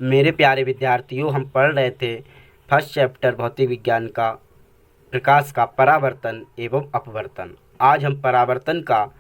मेरे प्यारे विद्यार्थियों, हम पढ़ रहे थे फर्स्ट चैप्टर भौतिक विज्ञान का प्रकाश का परावर्तन एवं अपवर्तन। आज हम परावर्तन का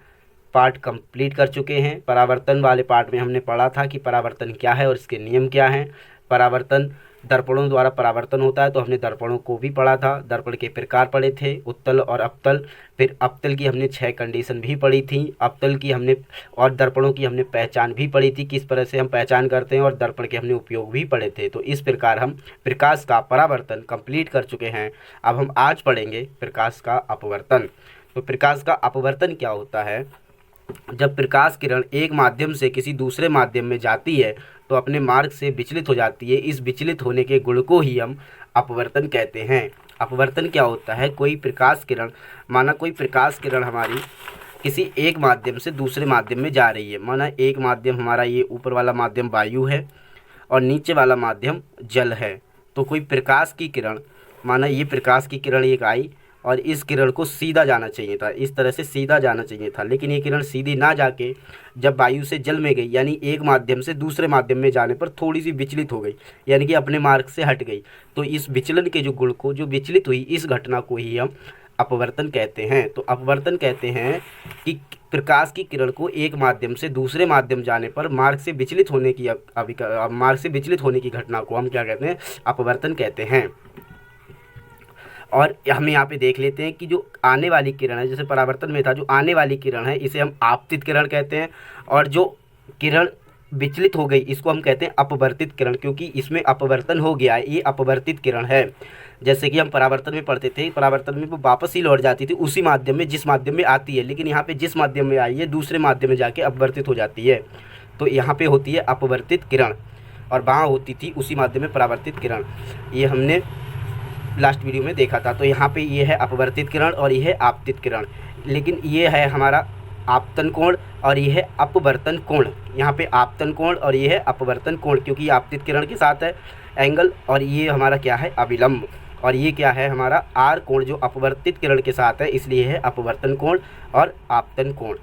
पार्ट कंप्लीट कर चुके हैं। परावर्तन वाले पार्ट में हमने पढ़ा था कि परावर्तन क्या है और इसके नियम क्या हैं। परावर्तन दर्पणों द्वारा परावर्तन होता है, तो हमने दर्पणों को भी पढ़ा था। दर्पण के प्रकार पढ़े थे, उत्तल और अवतल। फिर अवतल की हमने 6 कंडीशन भी पढ़ी थी। अवतल की हमने और दर्पणों की हमने पहचान भी पढ़ी थी, किस तरह से हम पहचान करते हैं, और दर्पण के हमने उपयोग भी पढ़े थे। तो इस प्रकार हम प्रकाश का परावर्तन कंप्लीट कर चुके हैं। अब हम आज पढ़ेंगे प्रकाश का अपवर्तन। तो प्रकाश का अपवर्तन क्या होता है? जब प्रकाश किरण एक माध्यम से किसी दूसरे माध्यम में जाती है तो अपने मार्ग से विचलित हो जाती है। इस विचलित होने के गुण को ही हम अपवर्तन कहते हैं। अपवर्तन क्या होता है? कोई प्रकाश किरण, माना कोई प्रकाश किरण हमारी किसी एक माध्यम से दूसरे माध्यम में जा रही है। माना एक माध्यम हमारा, ये ऊपर वाला माध्यम वायु है और नीचे वाला माध्यम जल है। तो कोई प्रकाश की किरण, माना ये प्रकाश की किरण एक आई और इस किरण को सीधा जाना चाहिए था, इस तरह से सीधा जाना चाहिए था, लेकिन ये किरण सीधी ना जाके जब वायु से जल में गई, यानी एक माध्यम से दूसरे माध्यम में जाने पर थोड़ी सी विचलित हो गई, यानी कि अपने मार्ग से हट गई। तो इस विचलन के जो गुण को, जो विचलित हुई, इस घटना को ही हम अपवर्तन कहते हैं। तो अपवर्तन कहते हैं कि प्रकाश की किरण को एक माध्यम से दूसरे माध्यम जाने पर मार्ग से विचलित होने की घटना को हम क्या कहते हैं? अपवर्तन कहते हैं। और हम यहाँ पे देख लेते हैं कि जो आने वाली किरण है, जैसे परावर्तन में था, जो आने वाली किरण है इसे हम आपतित किरण कहते हैं, और जो किरण विचलित हो गई इसको हम कहते हैं अपवर्तित किरण, क्योंकि इसमें अपवर्तन हो गया है, ये अपवर्तित किरण है। जैसे कि हम परावर्तन में पढ़ते थे, परावर्तन में वो वापस ही लौट जाती थी उसी माध्यम में जिस माध्यम में आती है, लेकिन यहाँ पे जिस माध्यम में आई है दूसरे माध्यम में जाके अपवर्तित हो जाती है। तो यहाँ पे होती है अपवर्तित किरण और वहाँ होती थी उसी माध्यम में परावर्तित किरण। ये हमने लास्ट वीडियो में देखा था। तो यहाँ पे ये है अपवर्तित किरण और ये है आपतित किरण, लेकिन ये है हमारा आपतन कोण और ये है अपवर्तन कोण। यहाँ पे आपतन कोण और ये है अपवर्तन कोण, क्योंकि ये आपतित किरण के साथ है एंगल, और ये हमारा क्या है? अविलंब। और ये क्या है? हमारा आर कोण, जो अपवर्तित किरण के साथ है, इसलिए है अपवर्तन कोण और आपतन कोण।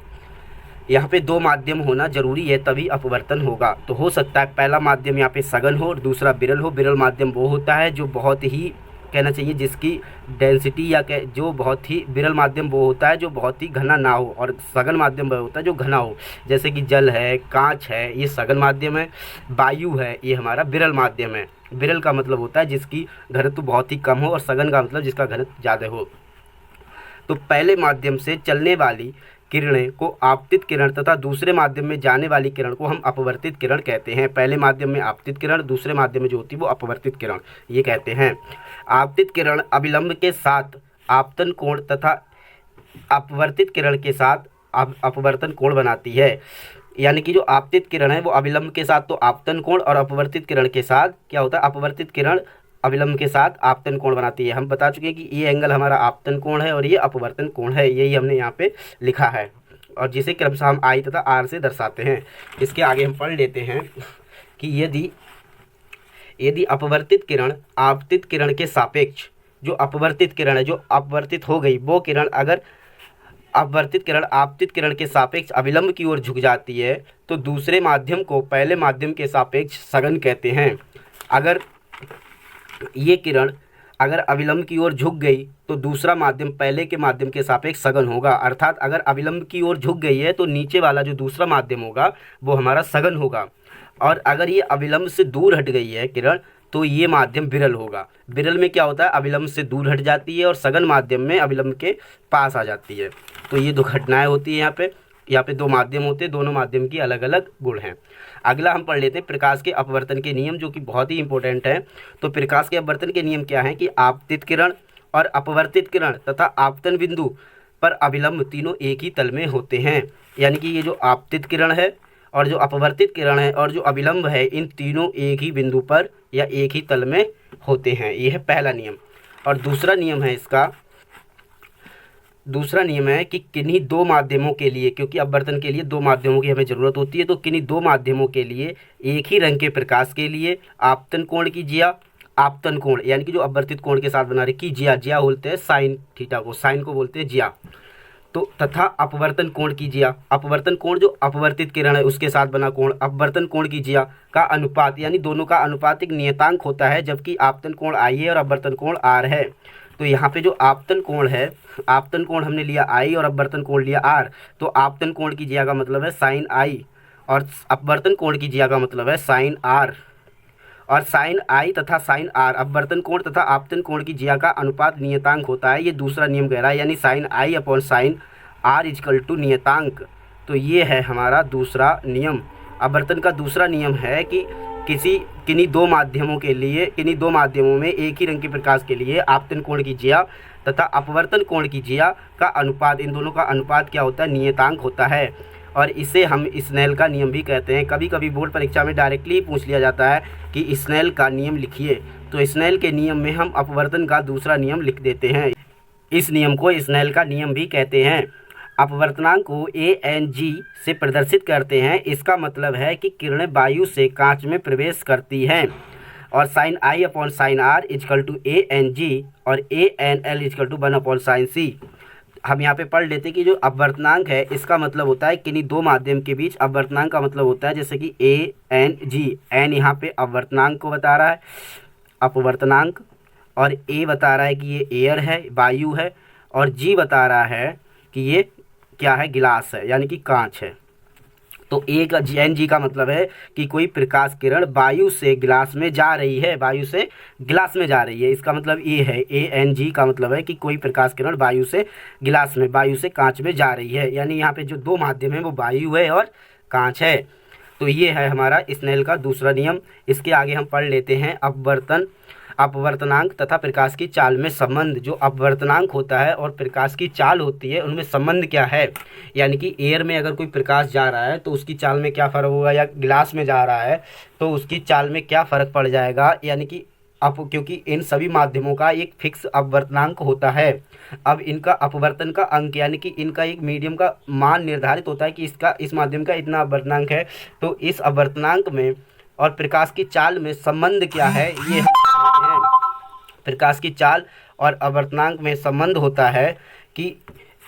यहाँ पे 2 माध्यम होना जरूरी है, तभी अपवर्तन होगा। तो हो सकता है पहला माध्यम यहाँ पे सघन हो और दूसरा विरल हो। विरल माध्यम वो होता है जो बहुत ही, कहना चाहिए, जिसकी डेंसिटी या जो बहुत ही, विरल माध्यम वो होता है जो बहुत ही घना ना हो, और सघन माध्यम वो होता है जो घना हो। जैसे कि जल है, कांच है, ये सघन माध्यम है। वायु है, ये हमारा विरल माध्यम है। विरल का मतलब होता है जिसकी घनत्व बहुत ही कम हो, और सघन का मतलब जिसका घनत्व ज़्यादा हो। तो पहले माध्यम से चलने वाली किरणें को आपतित किरण तथा दूसरे माध्यम में जाने वाली किरण को हम अपवर्तित किरण कहते हैं। पहले माध्यम में आपतित किरण, दूसरे माध्यम में जो होती है वो अपवर्तित किरण, ये कहते हैं। आपतित किरण अविलंब के साथ आपतन कोण तथा अपवर्तित किरण के साथ अपवर्तन कोण बनाती है। यानी कि जो आपतित किरण है वो अविलंब के साथ तो आपतन कोण, और अपवर्तित किरण के साथ क्या होता है? अपवर्तित किरण अविलंब के साथ आपतन कोण बनाती है। हम बता चुके हैं कि ये एंगल हमारा आपतन कोण है और ये अपवर्तन कोण है, यही हमने यहाँ पे लिखा है, और जिसे क्रमशः हम आई तथा आर से दर्शाते हैं। इसके आगे हम पढ़ लेते हैं कि यदि अपवर्तित किरण आपतित किरण के सापेक्ष, जो अपवर्तित किरण है, जो अपवर्तित हो गई वो किरण, अगर अपवर्तित किरण आपतित किरण के सापेक्ष अविलंब की ओर झुक जाती है तो दूसरे माध्यम को पहले माध्यम के सापेक्ष सघन कहते हैं। अगर ये किरण अगर अविलंब की ओर झुक गई तो दूसरा माध्यम पहले के माध्यम के सापेक्ष सघन होगा। अर्थात अगर अविलंब की ओर झुक गई है तो नीचे वाला जो दूसरा माध्यम होगा वो हमारा सघन होगा, और अगर ये अविलंब से दूर हट गई है किरण तो ये माध्यम विरल होगा। विरल में क्या होता है? अविलंब से दूर हट जाती है और सघन माध्यम में अविलंब के पास आ जाती है। तो ये 2 घटनाएं होती है। यहाँ पे 2 माध्यम होते हैं, दोनों माध्यम की अलग अलग गुण हैं। अगला हम पढ़ लेते हैं प्रकाश के अपवर्तन के नियम, जो कि बहुत ही इंपॉर्टेंट है। तो प्रकाश के अपवर्तन के नियम क्या हैं कि आपतित किरण और अपवर्तित किरण तथा आपतन बिंदु पर अविलंब तीनों एक ही तल में होते हैं। यानी कि ये जो आपतित किरण है और जो अपवर्तित किरण है और जो अविलंब है, इन तीनों एक ही बिंदु पर या एक ही तल में होते हैं। ये है पहला नियम। और दूसरा नियम है कि किन्हीं 2 माध्यमों के लिए, क्योंकि अपवर्तन के लिए 2 माध्यमों की हमें ज़रूरत होती है, तो किन्हीं 2 माध्यमों के लिए एक ही रंग के प्रकाश के लिए आपतन कोण की जिया, आपतन कोण यानी कि जो अपवर्तित कोण के साथ बना रही की जिया बोलते हैं साइन थीटा को, साइन को बोलते हैं जिया। तो तथा अपवर्तन कोण की ज्या, अपवर्तन कोण जो अपवर्तित किरण है उसके साथ बना कोण, अपवर्तन कोण की ज्या का अनुपात, यानी दोनों का अनुपात एक नियतांक होता है, जबकि आपतन कोण आई है और अपवर्तन कोण आर है। तो यहाँ पे जो आपतन कोण है, आपतन कोण हमने लिया आई और अपवर्तन कोण लिया आर, तो आपतन कोण की ज्या का मतलब है साइन आई और अपवर्तन कोण की ज्या का मतलब है साइन आर। और साइन आई तथा साइन आर अपवर्तन कोण तथा आपतन कोण की ज्या का अनुपात नियतांक होता है, ये दूसरा नियम कह रहा है, यानी sine i upon sine r is equal to नियतांक। तो ये है हमारा दूसरा नियम। अपवर्तन का दूसरा नियम है कि किन्हीं दो माध्यमों में एक ही रंग के प्रकाश के लिए आपतन कोण की ज्या तथा अपवर्तन कोण की ज्या का अनुपात, इन दोनों का अनुपात क्या होता है, नियतांक होता है, और इसे हम स्नेल का नियम भी कहते हैं। कभी कभी बोर्ड परीक्षा में डायरेक्टली ही पूछ लिया जाता है कि स्नेल का नियम लिखिए, तो स्नेल के नियम में हम अपवर्तन का दूसरा नियम लिख देते हैं। इस नियम को स्नेल का नियम भी कहते हैं। अपवर्तनांक को ANG से प्रदर्शित करते हैं, इसका मतलब है कि किरणें वायु से कांच में प्रवेश करती हैं, और sine i upon sine r is equal to ANG और ANL is equal to 1 upon sine C. हम यहाँ पे पढ़ लेते हैं कि जो अपवर्तनांक है इसका मतलब होता है किन्हीं दो माध्यम के बीच, अपवर्तनांक का मतलब होता है जैसे कि ANG, एन यहाँ पे अपवर्तनांक को बता रहा है, अपवर्तनांक, और ए बता रहा है कि ये एयर है, वायु है, और जी बता रहा है कि ये क्या है, गिलास है, यानी कि कांच है। तो ए का NG का मतलब है कि कोई प्रकाश किरण वायु से गिलास में जा रही है, वायु से गिलास में जा रही है, इसका मतलब ये है। ANG का मतलब है कि कोई प्रकाश किरण वायु से गिलास में, वायु से कांच में जा रही है, यानी यहाँ पे जो दो माध्यम है वो वायु है और कांच है। तो ये है हमारा स्नेल का दूसरा नियम। इसके आगे हम पढ़ लेते हैं अपवर्तनांक तथा प्रकाश की चाल में संबंध। जो अपवर्तनांक होता है और प्रकाश की चाल होती है उनमें संबंध क्या है, यानी कि एयर में अगर कोई प्रकाश जा रहा है तो उसकी चाल में क्या फ़र्क होगा, या गिलास में जा रहा है तो उसकी चाल में क्या फ़र्क पड़ जाएगा, यानी कि क्योंकि इन सभी माध्यमों का एक फिक्स अपवर्तनांक होता है। अब इनका अपवर्तन का अंक, यानी कि इनका एक मीडियम का मान निर्धारित होता है कि इस माध्यम का इतना अपवर्तनांक है, तो इस अपवर्तनांक में और प्रकाश की चाल में संबंध क्या है, ये प्रकाश की चाल और अपवर्तनांक में संबंध होता है कि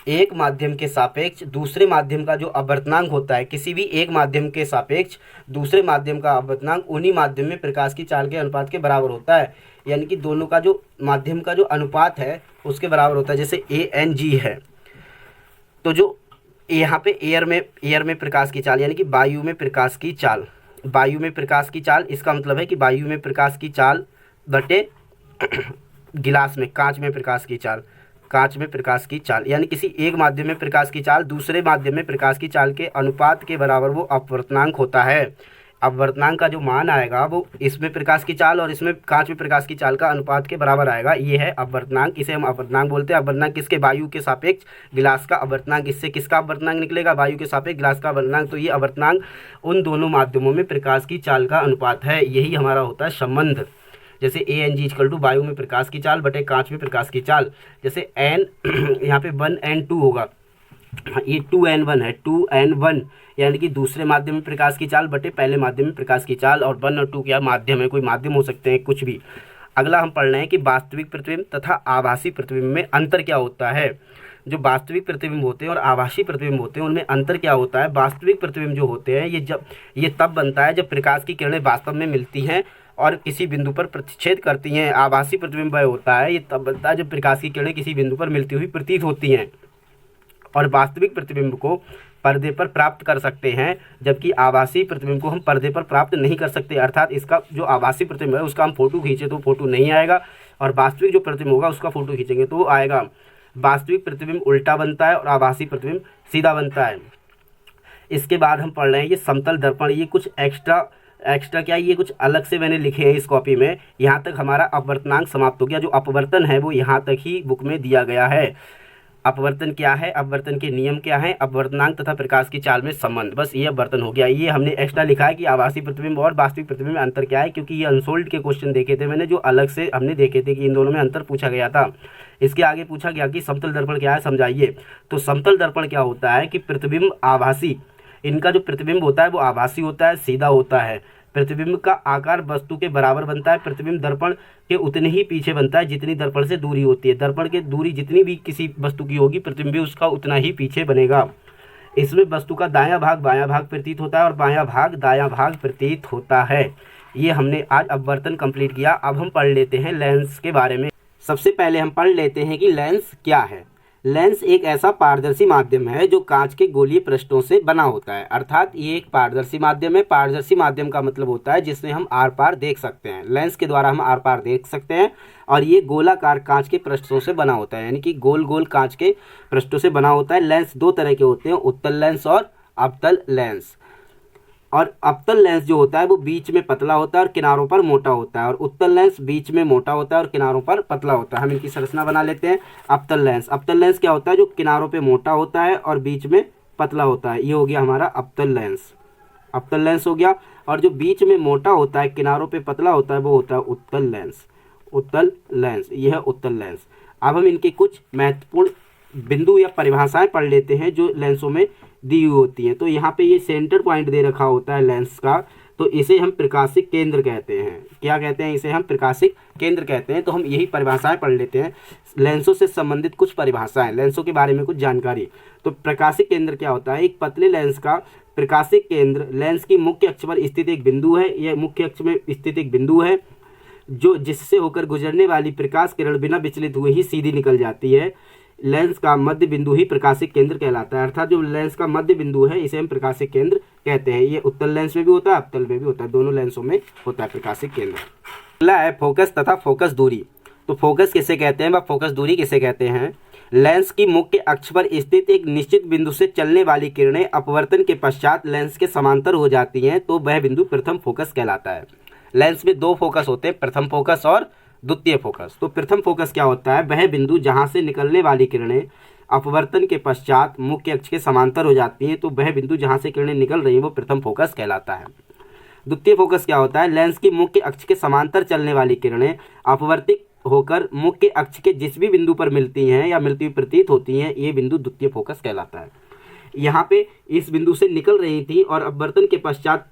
एक माध्यम के सापेक्ष दूसरे माध्यम का जो अपवर्तनांक होता है, किसी भी एक माध्यम के सापेक्ष दूसरे माध्यम का अपवर्तनांक उन्हीं माध्यम में प्रकाश की चाल के अनुपात के बराबर होता है, यानी कि दोनों का जो माध्यम का जो अनुपात है उसके बराबर होता है। जैसे ANG है, तो जो यहाँ पे एयर में प्रकाश की चाल, यानी कि वायु में प्रकाश की चाल, वायु में प्रकाश की चाल, इसका मतलब है कि वायु में प्रकाश की चाल बटे गिलास में, कांच में प्रकाश की चाल, कांच में प्रकाश की चाल, यानी किसी एक माध्यम में प्रकाश की चाल दूसरे माध्यम में प्रकाश की चाल के अनुपात के बराबर वो अपवर्तनांक होता है। अपवर्तनांक का जो मान आएगा वो इसमें प्रकाश की चाल और इसमें कांच में प्रकाश की चाल का अनुपात के बराबर आएगा, ये है अपवर्तनांक। इसे हम अपवर्तनांक बोलते हैं। अपवर्तनांक किसके, वायु के सापेक्ष गिलास का अपवर्तनांक, इससे किसका अपवर्तनांक निकलेगा, वायु के सापेक्ष गिलास का अपवर्तनांक। तो ये अपवर्तनांक उन दोनों माध्यमों में प्रकाश की चाल का अनुपात है, यही हमारा होता है संबंध। जैसे ANG इक्वल टू वायु में प्रकाश की चाल बटे कांच में प्रकाश की चाल, जैसे n यहाँ पे 1n2 होगा, ये 2n1 है, 2n1 यानी कि दूसरे माध्यम में प्रकाश की चाल बटे पहले माध्यम में प्रकाश की चाल, और 1 और 2 क्या माध्यम है, कोई माध्यम हो सकते हैं कुछ भी। अगला हम पढ़ रहे हैं कि वास्तविक प्रतिबिंब तथा आभासी प्रतिबिंब में अंतर क्या होता है। जो वास्तविक प्रतिबिंब होते हैं और आभासी प्रतिबिंब होते हैं उनमें अंतर क्या होता है। वास्तविक प्रतिबिंब जो होते हैं ये तब बनता है जब प्रकाश की किरणें वास्तव में मिलती हैं और किसी बिंदु पर प्रतिच्छेद करती हैं। आभासी प्रतिबिंब वह होता है, ये तब बनता है जब प्रकाश की किरणें किसी बिंदु पर मिलती हुई प्रतीत होती हैं और वास्तविक प्रतिबिंब को पर्दे पर प्राप्त कर सकते हैं, जबकि आभासी प्रतिबिंब को हम पर्दे पर प्राप्त नहीं कर सकते। अर्थात इसका जो आभासी प्रतिबिंब है उसका हम फोटो खींचे तो फोटो नहीं आएगा, और वास्तविक जो प्रतिबिंब होगा उसका फोटो खींचेंगे तो आएगा। वास्तविक प्रतिबिंब उल्टा बनता है और आभासी प्रतिबिंब सीधा बनता है। इसके बाद हम पढ़ रहे हैं ये समतल दर्पण। ये कुछ एक्स्ट्रा क्या, ये कुछ अलग से मैंने लिखे हैं इस कॉपी में। यहाँ तक हमारा अपवर्तनांक समाप्त हो गया। जो अपवर्तन है वो यहाँ तक ही बुक में दिया गया है। अपवर्तन क्या है, अपवर्तन के नियम क्या है, अपवर्तनांक तथा प्रकाश की चाल में संबंध, बस ये अपवर्तन हो गया। ये हमने एक्स्ट्रा लिखा है कि आभासी प्रतिबिंब और वास्तविक प्रतिबिंब में अंतर क्या है, क्योंकि ये अनसोल्ड के क्वेश्चन देखे थे मैंने, जो अलग से हमने देखे थे कि इन दोनों में अंतर पूछा गया था। इसके आगे पूछा गया कि समतल दर्पण क्या है, समझाइए। तो समतल दर्पण क्या होता है कि प्रतिबिंब आभासी, इनका जो प्रतिबिंब होता है वो आभासी होता है, सीधा होता है, प्रतिबिंब का आकार वस्तु के बराबर बनता है। प्रतिबिंब दर्पण के उतने ही पीछे बनता है जितनी दर्पण से दूरी होती है। दर्पण की दूरी जितनी भी किसी वस्तु की होगी, प्रतिबिंब भी उसका उतना ही पीछे बनेगा। इसमें वस्तु का दायां भाग बायां भाग प्रतीत होता है और बायां भाग दायां भाग प्रतीत होता है। ये हमने आज अपवर्तन कंप्लीट किया। अब हम पढ़ लेते हैं लेंस के बारे में। सबसे पहले हम पढ़ लेते हैं कि लेंस क्या है। लेंस एक ऐसा पारदर्शी माध्यम है जो कांच के गोलीय पृष्ठों से बना होता है। अर्थात ये एक पारदर्शी माध्यम है। पारदर्शी माध्यम का मतलब होता है जिसमें हम आर पार देख सकते हैं। लेंस के द्वारा हम आर पार देख सकते हैं और ये गोलाकार कांच के पृष्ठों से बना होता है, यानी कि गोल गोल कांच के पृष्ठों से बना होता है। लेंस दो तरह के होते हैं, उत्तल लेंस और अवतल लेंस। और अवतल लेंस जो होता है वो बीच में पतला होता है और किनारों पर मोटा होता है, और उत्तल लेंस बीच में मोटा होता है और किनारों पर पतला होता है। हम इनकी संरचना बना लेते हैं। अवतल लेंस, अवतल लेंस क्या होता है? जो किनारों पे मोटा होता है और बीच में पतला होता है। ये हो गया हमारा अवतल लेंस, अवतल लेंस हो गया। और जो बीच में मोटा होता है, किनारों पे पतला होता है, वो होता है उत्तल लेंस, उत्तल लेंस। यह है उत्तल लेंस। अब हम इनके कुछ महत्वपूर्ण बिंदु या परिभाषाएं पढ़ लेते हैं जो लेंसों में दी हुई होती हैं। तो यहाँ पे ये सेंटर पॉइंट दे रखा होता है लेंस का, तो इसे हम प्रकाशिक केंद्र कहते हैं। क्या कहते हैं? इसे हम प्रकाशिक केंद्र कहते हैं। तो हम यही परिभाषाएं पढ़ लेते हैं, लेंसों से संबंधित कुछ परिभाषाएं, लेंसों के बारे में कुछ जानकारी। तो प्रकाशिक केंद्र क्या होता है? एक पतले लेंस का प्रकाशिक केंद्र लेंस की मुख्य अक्ष पर स्थित एक बिंदु है। यह मुख्य अक्ष में स्थित एक बिंदु है जो जिससे होकर गुजरने वाली प्रकाश किरण बिना विचलित हुए ही सीधी निकल जाती है। लेंस का मध्य बिंदु ही प्रकाशिक केंद्र कहलाता है। अर्थात जो लेंस का मध्य बिंदु है इसे हम प्रकाशिक केंद्र कहते हैं। ये उत्तल लेंस में भी होता है, अवतल में भी होता है, दोनों लेंसों में होता है प्रकाशिक केंद्र। अगला है फोकस तथा फोकस दूरी। तो फोकस किसे कहते हैं व फोकस दूरी किसे कहते हैं? लेंस की मुख्य अक्ष पर स्थित एक निश्चित बिंदु से चलने वाली किरणें अपवर्तन के पश्चात लेंस के समांतर हो जाती हैं तो वह बिंदु प्रथम फोकस कहलाता है। लेंस में दो फोकस होते हैं, प्रथम फोकस और द्वितीय फोकस। तो प्रथम फोकस क्या होता है? वह बिंदु जहां से निकलने वाली किरणें अपवर्तन के पश्चात मुख्य अक्ष के समांतर हो जाती हैं तो वह बिंदु जहां से किरणें निकल रही हैं वो प्रथम फोकस कहलाता है। द्वितीय फोकस क्या होता है? लेंस की मुख्य अक्ष के समांतर चलने वाली किरणें अपवर्तित होकर मुख्य अक्ष के जिस भी बिंदु पर मिलती हैं या मिलती हुई प्रतीत होती हैं, ये बिंदु द्वितीय फोकस कहलाता है। यहाँ पे इस बिंदु से निकल रही थी और अपवर्तन के पश्चात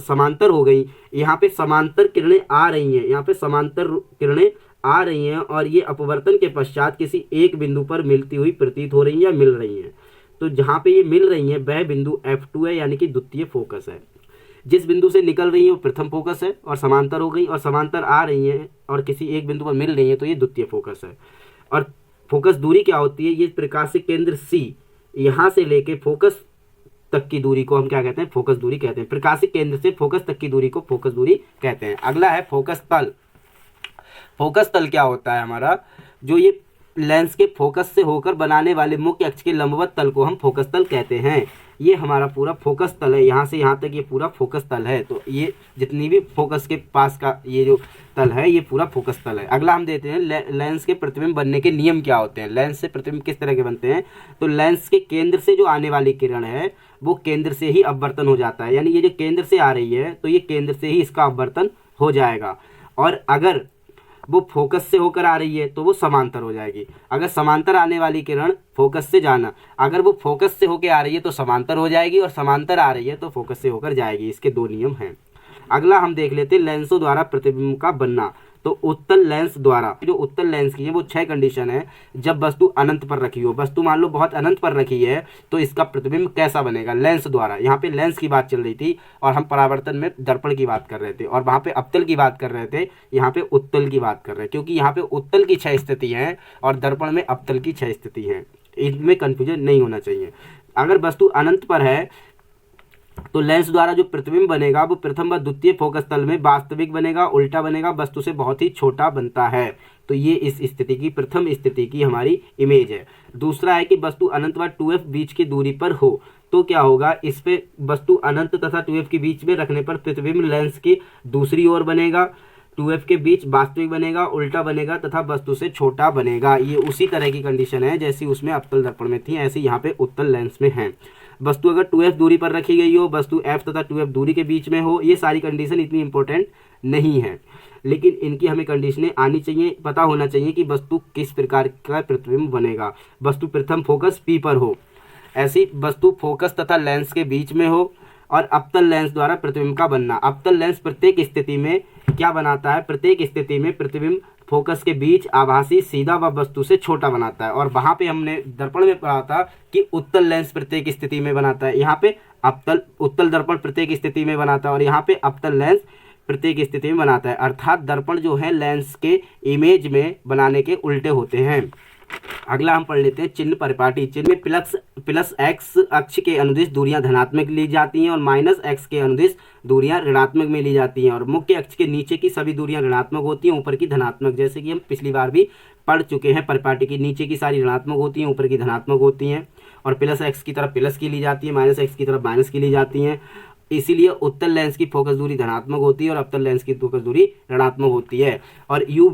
समांतर हो गई। यहाँ पे समांतर किरणें आ रही हैं, यहाँ पे समांतर किरणें आ रही हैं और ये अपवर्तन के पश्चात किसी एक बिंदु पर मिलती हुई प्रतीत हो रही हैं या मिल रही हैं। तो जहाँ पे ये मिल रही हैं वह बिंदु F2 है, यानी कि द्वितीय फोकस है। जिस बिंदु से निकल रही है वो प्रथम फोकस है और समांतर हो गई और समांतर आ रही हैं और किसी एक बिंदु पर मिल रही है तो ये द्वितीय फोकस है। और फोकस दूरी क्या होती है? ये प्रकाशिक केंद्र C यहाँ से लेके फोकस तक की दूरी को हम क्या कहते हैं? फोकस दूरी कहते हैं। प्रकाशिक केंद्र से फोकस तक की दूरी को फोकस दूरी कहते हैं। अगला है फोकस तल। फोकस तल क्या होता है हमारा? जो ये लेंस के फोकस से होकर बनाने वाले मुख्य अक्ष के लंबवत तल को हम फोकस तल कहते हैं। ये हमारा पूरा फोकस तल है, यहाँ से यहाँ तक ये पूरा फोकस तल है। तो ये जितनी भी फोकस के पास का ये जो तल है ये पूरा फोकस तल है। अगला हम देते हैं लेंस के प्रतिबिंब बनने के नियम क्या होते हैं। लेंस से प्रतिबिंब किस तरह के बनते हैं? तो लेंस के केंद्र से जो आने वाली किरण है वो केंद्र से ही अपवर्तन हो जाता है, यानी ये जो केंद्र से आ रही है तो ये केंद्र से ही इसका अपवर्तन हो जाएगा। और अगर वो फोकस से होकर आ रही है तो वो समांतर हो जाएगी। अगर समांतर आने वाली किरण फोकस से जाना, अगर वो फोकस से होकर आ रही है तो समांतर हो जाएगी और समांतर आ रही है तो फोकस से होकर जाएगी। इसके दो नियम हैं। अगला हम देख लेते हैं लेंसों द्वारा प्रतिबिंब का बनना। तो उत्तल लेंस द्वारा, जो उत्तल लेंस की है वो 6 कंडीशन है। जब वस्तु अनंत पर रखी हो, वस्तु मान लो बहुत अनंत पर रखी है तो इसका प्रतिबिंब कैसा बनेगा? लेंस द्वारा। यहाँ पे लेंस की बात चल रही थी और हम परावर्तन में दर्पण की बात कर रहे थे और वहाँ पे अवतल की बात कर रहे थे, यहाँ पे उत्तल की बात कर रहे हैं, क्योंकि यहाँ पे उत्तल की 6 स्थिति हैं और दर्पण में अवतल की 6 स्थिति हैं। इनमें कन्फ्यूजन नहीं होना चाहिए। अगर वस्तु अनंत पर है तो लेंस द्वारा जो प्रतिबिंब बनेगा वो प्रथम व द्वितीय फोकस तल में वास्तविक बनेगा, उल्टा बनेगा, वस्तु से बहुत ही छोटा बनता है। तो ये इस स्थिति की प्रथम स्थिति की हमारी इमेज है। दूसरा है कि वस्तु अनंत व 2f बीच की दूरी पर हो तो क्या होगा? इस पे वस्तु अनंत तथा 2f के बीच में रखने पर प्रतिबिंब लेंस की दूसरी ओर बनेगा, 2f के बीच वास्तविक बनेगा, उल्टा बनेगा तथा वस्तु से छोटा बनेगा। ये उसी तरह की कंडीशन है जैसी उसमें अवतल दर्पण में थी, ऐसी यहाँ पे उत्तल लेंस में है। वस्तु अगर 2f दूरी पर रखी गई हो, वस्तु f तथा 2f दूरी के बीच में हो, ये सारी कंडीशन इतनी इंपॉर्टेंट नहीं है, लेकिन इनकी हमें कंडीशनें आनी चाहिए, पता होना चाहिए कि वस्तु किस प्रकार का प्रतिबिंब बनेगा। वस्तु प्रथम फोकस P पर हो, ऐसी वस्तु फोकस तथा लेंस के बीच में हो, और अवतल लेंस द्वारा प्रतिबिंब का बनना। अवतल लेंस प्रत्येक स्थिति में क्या बनाता है, प्रत्येक स्थिति में प्रतिबिंब फोकस के बीच आभासी सीधा व वस्तु से छोटा बनाता है। और वहां पे हमने दर्पण में पढ़ा था कि उत्तल लेंस प्रत्येक स्थिति में बनाता है, यहाँ पे उत्तल दर्पण प्रत्येक स्थिति में बनाता है और यहाँ पे अवतल लेंस प्रत्येक स्थिति में बनाता है। अर्थात दर्पण जो है लेंस के इमेज में बनाने के उल्टे होते हैं। अगला हम पढ़ लेते हैं चिन्ह परिपाटी। चिन्ह में प्लस एक्स अक्ष के अनुदिश दूरियां धनात्मक ली जाती हैं और माइनस एक्स के अनुदिश दूरियां ऋणात्मक में ली जाती हैं और मुख्य अक्ष के नीचे की सभी दूरियां ऋणात्मक होती हैं, ऊपर की धनात्मक। जैसे कि हम पिछली बार भी पढ़ चुके हैं, परिपाटी की नीचे की सारी ऋणात्मक होती हैं, ऊपर की धनात्मक होती हैं और प्लस एक्स की तरफ प्लस की ली जाती है, माइनस एक्स की तरफ माइनस की ली जाती हैं। इसीलिए उत्तल लेंस की फोकस दूरी धनात्मक होती है और अवतल लेंस की फोकस दूरी ऋणात्मक होती है। और यू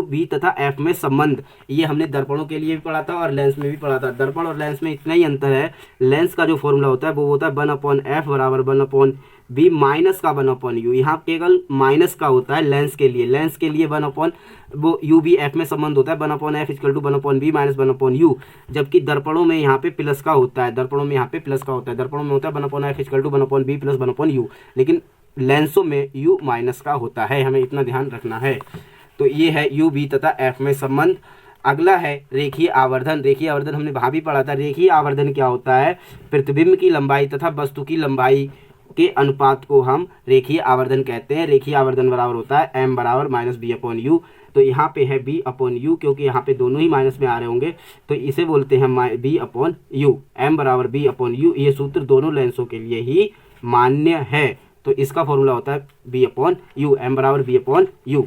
वी तथा एफ में संबंध, ये हमने दर्पणों के लिए भी पढ़ा था और लेंस में भी पढ़ा था। दर्पण और लेंस में इतना ही अंतर है, लेंस का जो फॉर्मूला होता है वो होता है 1/f बराबर 1/b माइनस का 1/u। यहाँ केवल माइनस का होता है लेंस के लिए 1 वो यू बी एफ में संबंध होता है 1/f equal to 1/b minus 1/u, जबकि दर्पणों में यहाँ पे प्लस का होता है, दर्पणों में होता है 1/f equal to 1/b plus 1/u, लेकिन लेंसों में u माइनस का होता है, हमें इतना ध्यान रखना है। तो ये है यू बी तथा एफ में संबंध। अगला है रेखीय आवर्धन। रेखीय आवर्धन हमने वहाँ भी पढ़ा था। रेखीय आवर्धन क्या होता है, प्रतिबिंब की लंबाई तथा वस्तु की लंबाई के अनुपात को हम रेखीय आवर्धन कहते हैं। रेखीय आवर्धन बराबर होता है m बराबर -b/u। तो यहाँ पे है b/u, क्योंकि यहाँ पे दोनों ही माइनस में आ रहे होंगे तो इसे बोलते हैं b/u। m बराबर b/u, ये सूत्र दोनों लेंसों के लिए ही मान्य है। तो इसका फॉर्मूला होता है b/u, m बराबर b/u।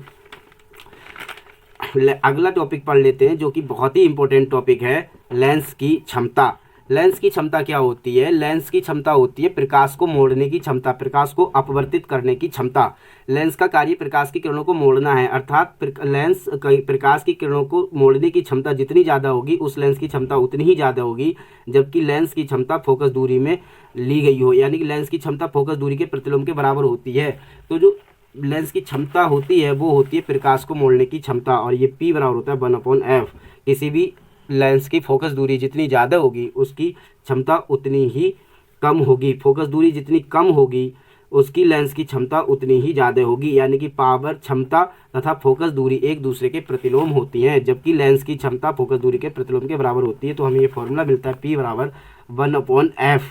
अगला टॉपिक पढ़ लेते हैं जो कि बहुत ही इंपॉर्टेंट टॉपिक है, लेंस की क्षमता। लेंस की क्षमता क्या होती है, लेंस की क्षमता होती है प्रकाश को मोड़ने की क्षमता, प्रकाश को अपवर्तित करने की क्षमता। लेंस का कार्य प्रकाश की किरणों को मोड़ना है, अर्थात लेंस प्रकाश की किरणों को मोड़ने की क्षमता जितनी ज़्यादा होगी उस लेंस की क्षमता उतनी ही ज़्यादा होगी, जबकि लेंस की क्षमता फोकस दूरी में ली गई हो, यानी कि लेंस की क्षमता फोकस दूरी के प्रतिलोम के बराबर होती है। तो जो लेंस की क्षमता होती है वो होती है प्रकाश को मोड़ने की क्षमता, और ये p बराबर होता है 1/f। किसी भी लेंस की फोकस दूरी जितनी ज़्यादा होगी उसकी क्षमता उतनी ही कम होगी, फोकस दूरी जितनी कम होगी उसकी लेंस की क्षमता उतनी ही ज़्यादा होगी, यानी कि पावर, क्षमता तथा फोकस दूरी एक दूसरे के प्रतिलोम होती हैं, जबकि लेंस की क्षमता फोकस दूरी के प्रतिलोम के बराबर होती है। तो हमें ये फॉर्मूला मिलता है p बराबर 1/f,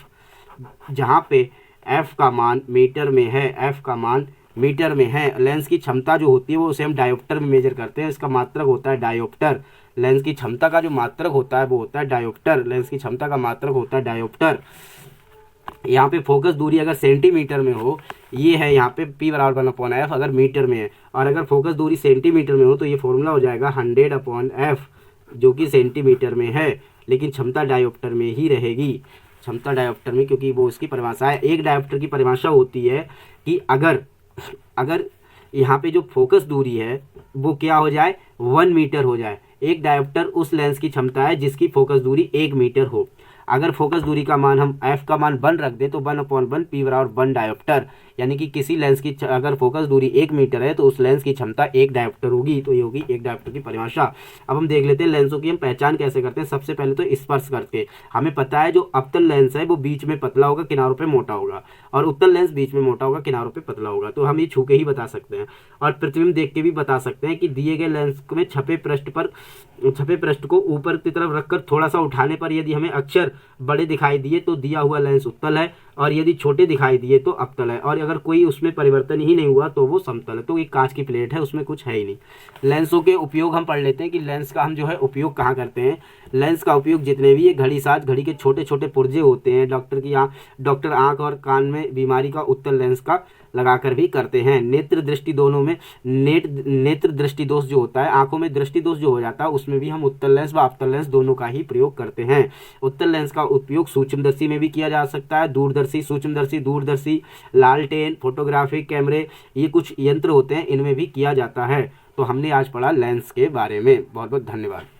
जहाँ पे f का मान मीटर में है, f का मान मीटर में है। लेंस की क्षमता जो होती है वो उसे हम डायोप्टर में मेजर करते हैं, इसका मात्रक होता है डायोप्टर। लेंस की क्षमता का जो मात्रक होता है वो होता है डायोप्टर, लेंस की क्षमता का मात्रक होता है डायोप्टर। यहाँ पे फोकस दूरी अगर सेंटीमीटर में हो, ये है यहाँ पे p बराबर 1/f अगर मीटर में है, और अगर फोकस दूरी सेंटीमीटर में हो तो ये फॉर्मूला हो जाएगा 100/f, जो कि सेंटीमीटर में है, लेकिन क्षमता डायोप्टर में ही रहेगी, क्षमता डायोप्टर में, क्योंकि वो उसकी परिभाषा है। एक डायोप्टर की परिभाषा होती है कि अगर यहाँ पे जो फोकस दूरी है वो क्या हो जाए, 1 मीटर हो जाए। एक डायोप्टर उस लेंस की क्षमता है जिसकी फोकस दूरी 1 मीटर हो। अगर फोकस दूरी का मान हम f का मान 1 रख दें तो 1/1 p बराबर 1 डायोप्टर, यानी कि किसी लेंस की अगर फोकस दूरी 1 मीटर है तो उस लेंस की क्षमता 1 डायोप्टर होगी। तो ये होगी 1 डायोप्टर की परिभाषा। अब हम देख लेते हैं लेंसों की हम पहचान कैसे करते हैं। सबसे पहले तो स्पर्श करके हमें पता है जो अवतल लेंस है वो बीच में पतला होगा, किनारों पे मोटा होगा, और उत्तल लेंस बीच में मोटा होगा, किनारों पे पतला होगा। तो हम ये छू के ही बता सकते हैं, और प्रतिबिंब देख के भी बता सकते हैं कि दिए गए लेंस में छपे पृष्ठ को ऊपर की तरफ रखकर थोड़ा सा उठाने पर यदि हमें अक्षर बड़े दिखाई दिए तो दिया हुआ लेंस उत्तल है, और यदि छोटे दिखाई दिए तो अवतल है, और अगर कोई उसमें परिवर्तन ही नहीं हुआ तो वो समतल है। तो एक कांच की प्लेट है, उसमें कुछ है ही नहीं। लेंसों के उपयोग हम पढ़ लेते हैं कि लेंस का हम जो है उपयोग कहाँ करते हैं। लेंस का उपयोग जितने भी ये घड़ी साज घड़ी के छोटे छोटे पुर्जे होते हैं, डॉक्टर आँख और कान में बीमारी का उत्तल लेंस का लगाकर भी करते हैं। नेत्र दृष्टि दोनों में नेत्र दृष्टि दोष जो होता है, आंखों में दृष्टि दोष जो हो जाता है, उसमें भी हम उत्तल लेंस व अवतल लेंस दोनों का ही प्रयोग करते हैं। उत्तल लेंस का उपयोग सूक्ष्मदर्शी में भी किया जा सकता है, दूरदर्शी, सूक्ष्मदर्शी, दूरदर्शी, लालटेन, फोटोग्राफिक कैमरे, ये कुछ यंत्र होते हैं, इनमें भी किया जाता है। तो हमने आज पढ़ा लेंस के बारे में। बहुत बहुत धन्यवाद।